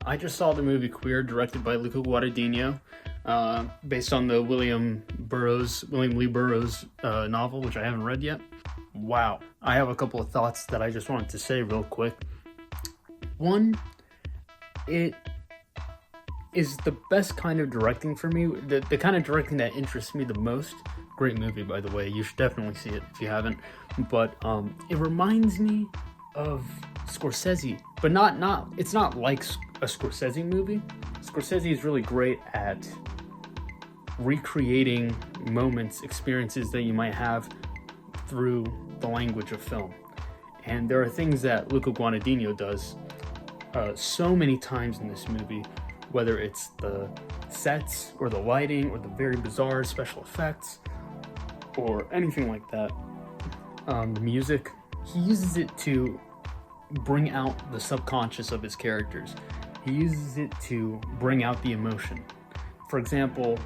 I just saw the movie Queer, directed by Luca Guadagnino, based on the William Lee Burroughs novel, which I haven't read yet. Wow. I have a couple of thoughts that I just wanted to say real quick. One, it is the best kind of directing for me, the kind of directing that interests me the most. Great movie, by the way. You should definitely see it if you haven't. But it reminds me of Scorsese, but it's not like a Scorsese movie. Scorsese is really great at recreating moments, experiences that you might have through the language of film. And there are things that Luca Guadagnino does so many times in this movie, whether it's the sets or the lighting or the very bizarre special effects or anything like that. The music, he uses it to bring out the subconscious of his characters. He uses it to bring out the emotion. For example,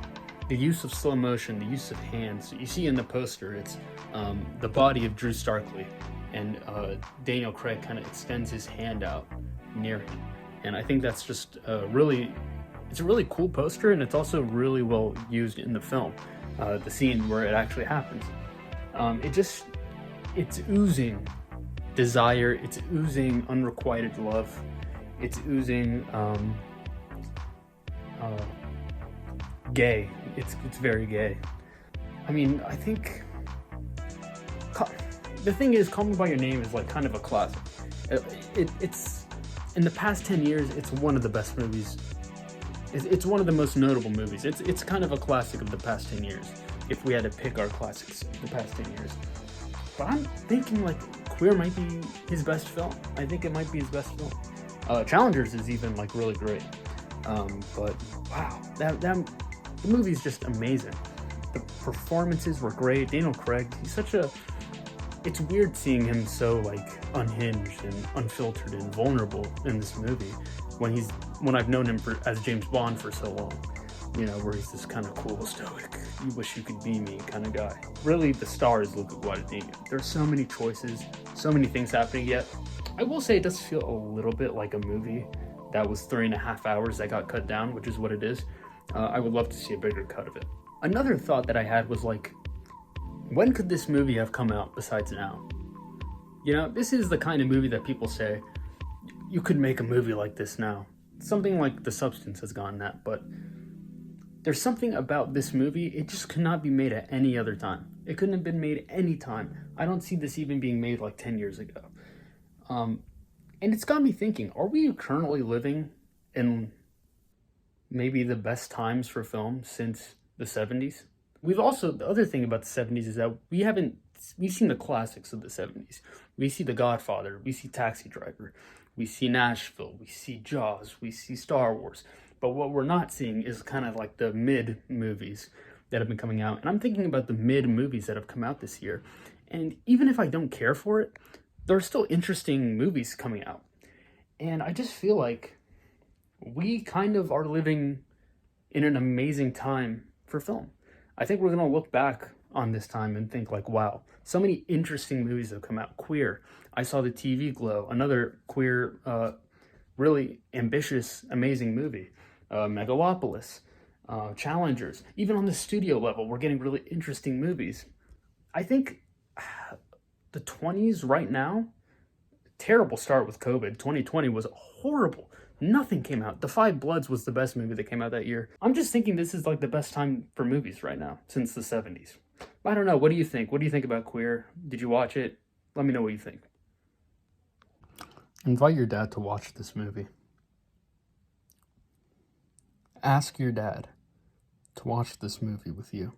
the use of slow motion, the use of hands. You see in the poster, it's the body of Drew Starkley, and Daniel Craig kind of extends his hand out near him. And I think that's just it's a really cool poster, and it's also really well used in the film. The scene where it actually happens. It's oozing desire, it's oozing unrequited love, it's oozing gay. It's very gay. I mean, I think the thing is, Call Me By Your Name is like kind of a classic. It's in the past 10 years, it's one of the best movies. It's one of the most notable movies. It's kind of a classic of the past 10 years, if we had to pick our classics of the past 10 years. But I'm thinking like Queer might be his best film. I think it might be his best film. Challengers is even like really great. But wow, the movie's just amazing. The performances were great. Daniel Craig, it's weird seeing him so like unhinged and unfiltered and vulnerable in this movie when I've known him as James Bond for so long. You know, where he's this kind of cool, stoic, you wish you could be me kind of guy. Really, the star is Luca Guadagnino. There's so many choices, so many things happening, yet I will say it does feel a little bit like a movie that was 3.5 hours that got cut down, which is what it is. I would love to see a bigger cut of it. Another thought that I had was like, when could this movie have come out besides now? You know, this is the kind of movie that people say, you could make a movie like this now. Something like The Substance has gotten that, but there's something about this movie, it just could not be made at any other time. It couldn't have been made any time. I don't see this even being made like 10 years ago. And it's got me thinking, are we currently living in maybe the best times for film since the 70s? The other thing about the 70s is that we've seen the classics of the 70s. We see The Godfather, we see Taxi Driver, we see Nashville, we see Jaws, we see Star Wars. But what we're not seeing is kind of like the mid movies that have been coming out. And I'm thinking about the mid movies that have come out this year. And even if I don't care for it, there are still interesting movies coming out. And I just feel like we kind of are living in an amazing time for film. I think we're going to look back on this time and think like, wow, so many interesting movies have come out. Queer. I saw The TV Glow, another queer, really ambitious, amazing movie. Megalopolis, Challengers. Even on the studio level, we're getting really interesting movies. I think the 20s right now, terrible start with COVID. 2020 was horrible. Nothing came out. The Five Bloods was the best movie that came out that year. I'm just thinking this is like the best time for movies right now since the 70s. I don't know. What do you think? What do you think about Queer? Did you watch it? Let me know what you think. Invite your dad to watch this movie. Ask your dad to watch this movie with you.